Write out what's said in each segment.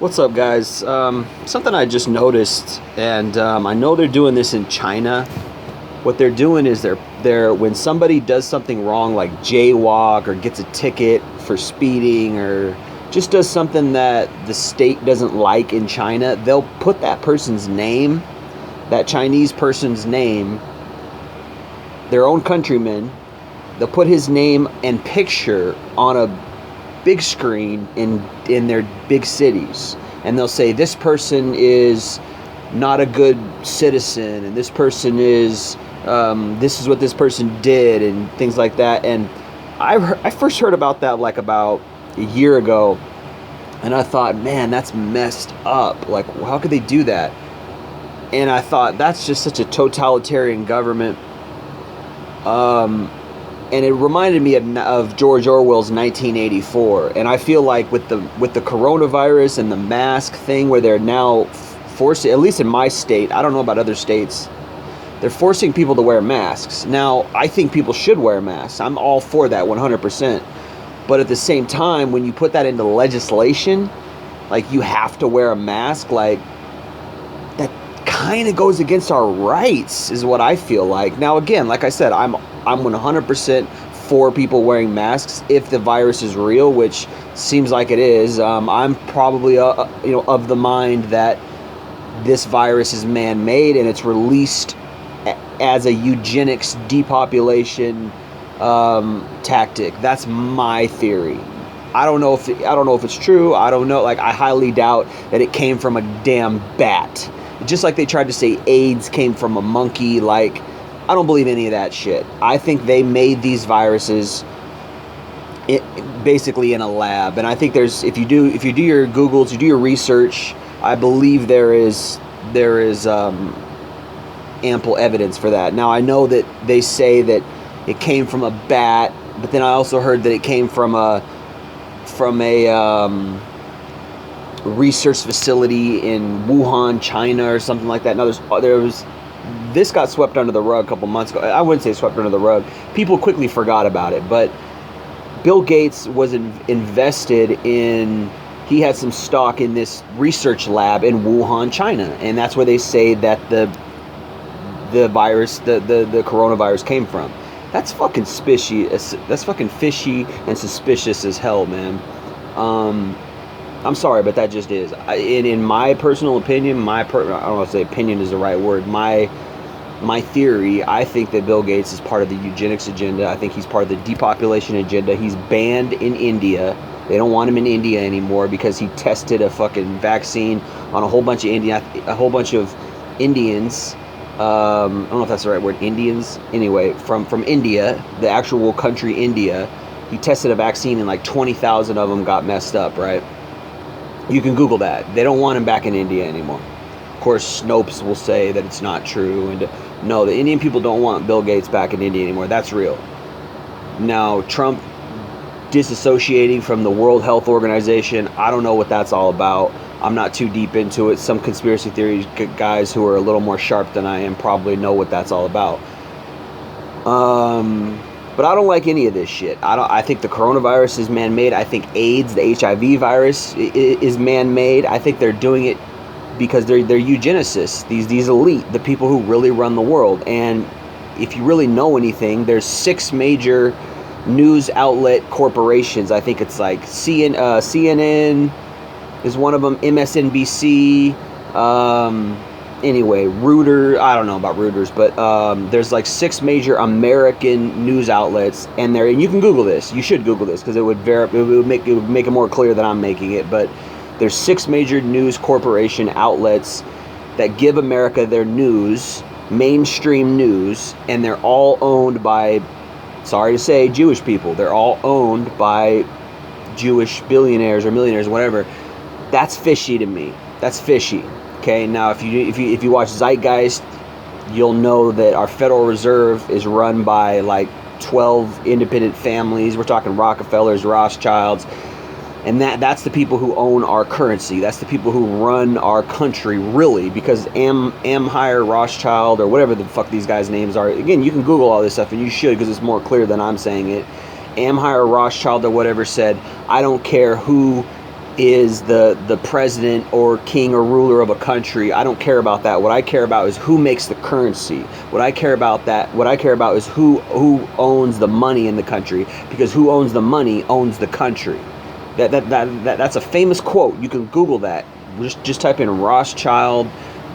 What's up, guys? Something I just noticed, and I know they're doing this in China. What they're doing is they're when somebody does something wrong, like jaywalk or gets a ticket for speeding or just does something that the state doesn't like in China, they'll put that person's name, that Chinese person's name, their own countryman. They'll put his name and picture on a big screen in their big cities, and they'll say this person is not a good citizen, and this person is this is what this person did, and things like that. And I first heard about that like about a year ago, and I thought, man, that's messed up. Like, how could they do that? And I thought, that's just such a totalitarian government. And it reminded me of George Orwell's 1984. And I feel like with the coronavirus and the mask thing, where they're now forcing, at least in my state, I don't know about other states, they're forcing people to wear masks. Now, I think people should wear masks. I'm all for that 100%. But at the same time, when you put that into legislation, like you have to wear a mask, like that kind of goes against our rights, is what I feel like. Now, again, like I said, I'm 100% for people wearing masks if the virus is real, which seems like it is. I'm probably of the mind that this virus is man-made and it's released as a eugenics depopulation tactic. That's my theory. I don't know if it's true. I don't know. Like, I highly doubt that it came from a damn bat. Just like they tried to say AIDS came from a monkey. Like, I don't believe any of that shit. I think they made these viruses basically in a lab. And I think there's, if you do your Googles, you do your research, I believe there is ample evidence for that. Now, I know that they say that it came from a bat, but then I also heard that it came from a research facility in Wuhan, China, or something like that. Now, this got swept under the rug a couple months ago. I wouldn't say swept under the rug. People quickly forgot about it. But Bill Gates was invested in, he had some stock in this research lab in Wuhan, China. And that's where they say that the virus, the coronavirus came from. That's fucking fishy. That's fucking fishy and suspicious as hell, man. I'm sorry, but that just is. In my personal opinion, I don't know if say opinion is the right word. My theory, I think that Bill Gates is part of the eugenics agenda. I think he's part of the depopulation agenda. He's banned in India. They don't want him in India anymore because he tested a fucking vaccine on a whole bunch of Indians. I don't know if that's the right word, Indians. Anyway, from India, the actual country India. He tested a vaccine and like 20,000 of them got messed up, right? You can Google that. They don't want him back in India anymore. Of course, Snopes will say that it's not true. And no, the Indian people don't want Bill Gates back in India anymore. That's real. Now, Trump disassociating from the World Health Organization, I don't know what that's all about. I'm not too deep into it. Some conspiracy theory guys who are a little more sharp than I am probably know what that's all about. But I don't like any of this shit. I think the coronavirus is man-made. I think AIDS, the HIV virus, is man-made. I think they're doing it because they're eugenicists. These elite, the people who really run the world. And if you really know anything, there's 6 major news outlet corporations. I think it's like CNN is one of them, MSNBC. Anyway, Reuters, I don't know about Reuters, but there's like 6 major American news outlets, and you can Google this. You should Google this because it would make it more clear that I'm making it. But there's 6 major news corporation outlets that give America their news, mainstream news, and they're all owned by, sorry to say, Jewish people. They're all owned by Jewish billionaires or millionaires, whatever. That's fishy to me. That's fishy. Okay, now if you watch Zeitgeist, you'll know that our Federal Reserve is run by like 12 independent families. We're talking Rockefellers, Rothschilds, and that's the people who own our currency. That's the people who run our country, really, because Amhire, Rothschild, or whatever the fuck these guys' names are. Again, you can Google all this stuff, and you should, because it's more clear than I'm saying it. Amhire, Rothschild, or whatever said, I don't care who is the president or king or ruler of a country. I don't care about that. What I care about is who makes the currency. What I care about is who owns the money in the country, because who owns the money owns the country. That's a famous quote. You can Google that. Just type in Rothschild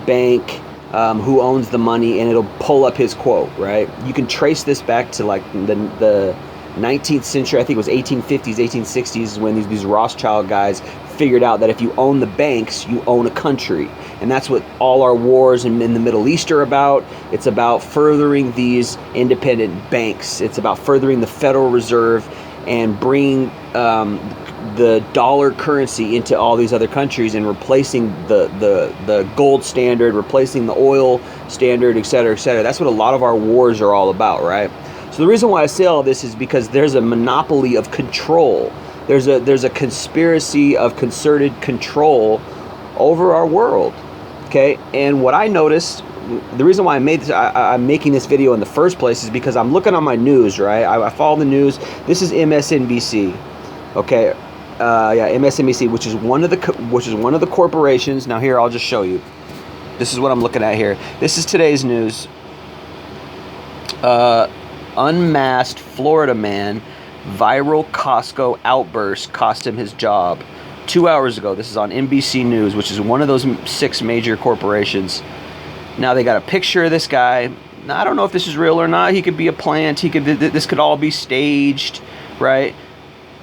Bank, who owns the money, and it'll pull up his quote, right? You can trace this back to like the 19th century. I think it was 1850s, 1860s, when these Rothschild guys figured out that if you own the banks, you own a country. And that's what all our wars in the Middle East are about. It's about furthering these independent banks. It's about furthering the Federal Reserve and bringing the dollar currency into all these other countries, and replacing the gold standard, replacing the oil standard, et cetera, et cetera. That's what a lot of our wars are all about, right? So the reason why I say all this is because there's a monopoly of control. There's a conspiracy of concerted control over our world, okay? And what I noticed, the reason why I'm making this video in the first place is because I'm looking on my news, right? I follow the news. This is MSNBC, okay? MSNBC, which is one of the corporations. Now here, I'll just show you. This is what I'm looking at here. This is today's news. Unmasked Florida man, viral Costco outburst cost him his job. 2 hours ago. This is on NBC News, which is one of those 6 major corporations. Now they got a picture of this guy. Now, I don't know if this is real or not. He could be a plant. This could all be staged, right?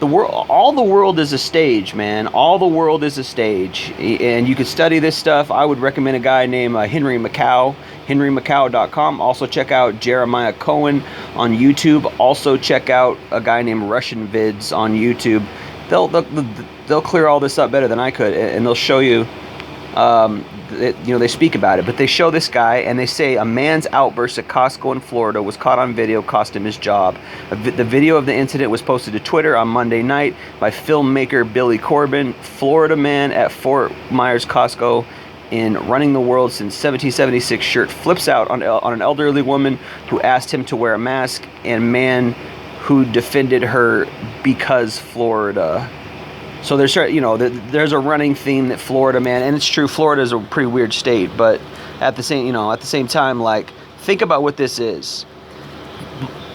All the world is a stage, man. All the world is a stage, and you could study this stuff. I would recommend a guy named Henry Macau, henrymacau.com. Also check out Jeremiah Cohen on YouTube. Also check out a guy named Russian Vids on YouTube. They'll clear all this up better than I could, and they'll show you. They speak about it, but they show this guy and they say a man's outburst at Costco in Florida was caught on video, cost him his job. The video of the incident was posted to Twitter on Monday night by filmmaker Billy Corbin. Florida man at Fort Myers Costco in Running the World Since 1776 shirt flips out on an elderly woman who asked him to wear a mask, and man who defended her because Florida. So there's a running theme that Florida, man, and it's true, Florida is a pretty weird state, but at the same time, like, think about what this is.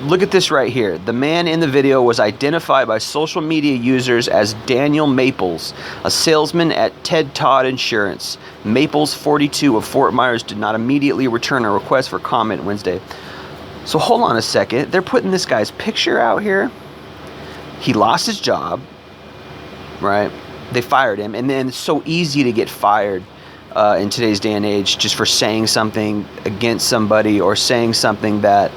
Look at this right here. The man in the video was identified by social media users as Daniel Maples, a salesman at Ted Todd Insurance. Maples, 42, of Fort Myers, did not immediately return a request for comment Wednesday. So hold on a second. They're putting this guy's picture out here. He lost his job. Right? They fired him, and then it's so easy to get fired in today's day and age just for saying something against somebody, or saying something that,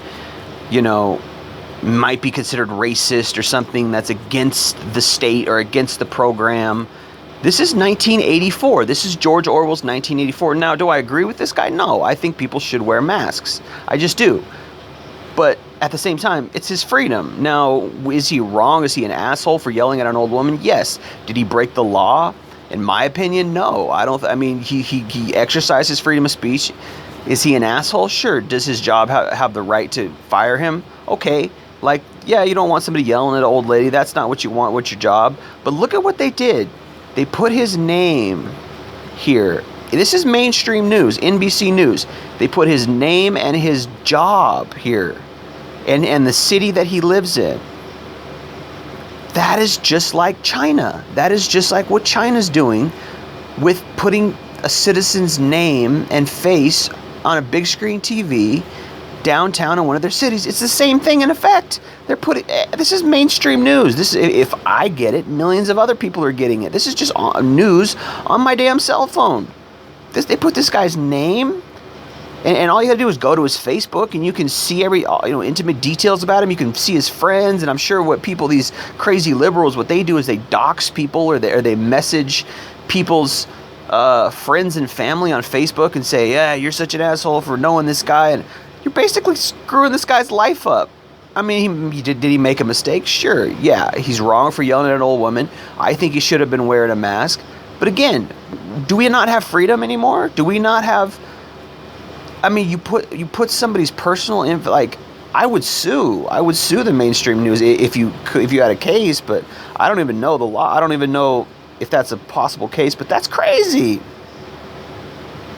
might be considered racist, or something that's against the state or against the program. This is 1984. This is George Orwell's 1984. Now, do I agree with this guy? No, I think people should wear masks. I just do. But at the same time, it's his freedom. Now, is he wrong? Is he an asshole for yelling at an old woman? Yes. Did he break the law? In my opinion, no. He exercised his freedom of speech. Is he an asshole? Sure. Does his job have the right to fire him? Okay. Like, yeah, you don't want somebody yelling at an old lady. That's not what you want with your job. But look at what they did. They put his name here. This is mainstream news, NBC News. They put his name and his job here, and the city that he lives in. That is just like China. That is just like what China's doing with putting a citizen's name and face on a big screen TV downtown in one of their cities. It's the same thing in effect. They're putting, this is mainstream news. This is, if I get it, millions of other people are getting it. This is just news on my damn cell phone. They put this guy's name, and all you gotta do is go to his Facebook, and you can see every intimate details about him. You can see his friends, and I'm sure these crazy liberals, what they do is they dox people, or they message people's friends and family on Facebook and say, yeah, you're such an asshole for knowing this guy, and you're basically screwing this guy's life up. I mean, did he make a mistake? Sure, yeah, he's wrong for yelling at an old woman. I think he should have been wearing a mask. But again, do we not have freedom anymore? Do we not have? I mean, you put somebody's personal info. Like, I would sue the mainstream news if you had a case. But I don't even know the law. I don't even know if that's a possible case, but that's crazy.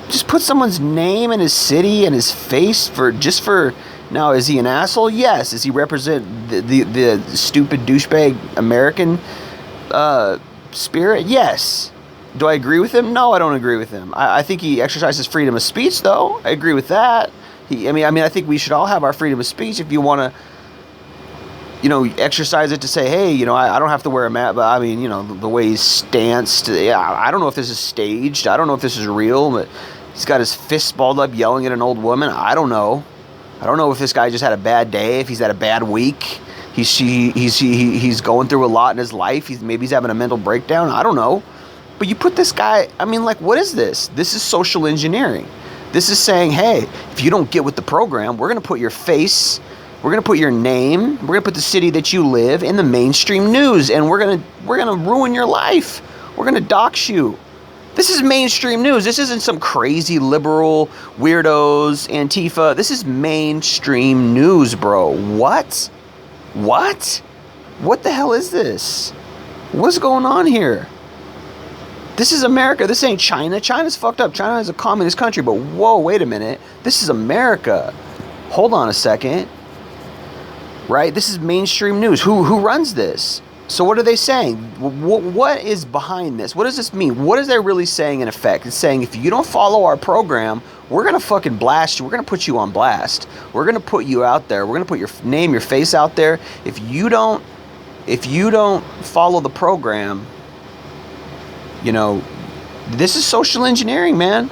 Just put someone's name and his city and his face for now. Is he an asshole? Yes. Does he represent the stupid douchebag American spirit? Yes. Do I agree with him? No, I don't agree with him. I think he exercises freedom of speech, though. I agree with that. I think we should all have our freedom of speech. If you want to, exercise it to say, hey, I don't have to wear a mask, but the way he's stanced, I don't know if this is staged. I don't know if this is real, but he's got his fists balled up yelling at an old woman. I don't know. I don't know if this guy just had a bad day, if he's had a bad week. He's going through a lot in his life. Maybe he's having a mental breakdown. I don't know. But you put this guy, what is this? This is social engineering. This is saying, hey, if you don't get with the program, we're going to put your face, we're going to put your name, we're going to put the city that you live in the mainstream news, and we're going to ruin your life. We're going to dox you. This is mainstream news. This isn't some crazy liberal weirdos, Antifa. This is mainstream news, bro. What? What the hell is this? What's going on here? This is America. This ain't China. China's fucked up. China is a communist country, but whoa, wait a minute. This is America. Hold on a second. Right? This is mainstream news. Who runs this? So what are they saying? What is behind this? What does this mean? What is they really saying in effect? It's saying if you don't follow our program, we're going to fucking blast you. We're going to put you on blast. We're going to put you out there. We're going to put your name, your face out there. If you don't follow the program, this is social engineering, man.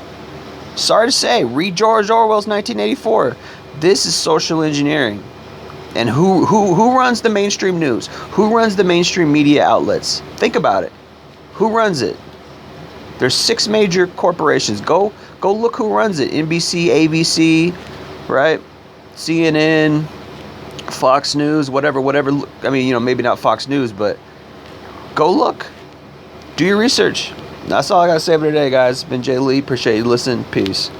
Sorry to say, read George Orwell's 1984. This is social engineering. And who runs the mainstream news? Who runs the mainstream media outlets? Think about it. Who runs it? There's 6 major corporations. Go look who runs it. NBC, ABC, right? CNN, Fox News, whatever. Maybe not Fox News, but go look. Do your research. That's all I got to say for today, guys. Been Jay Lee. Appreciate you listening. Peace.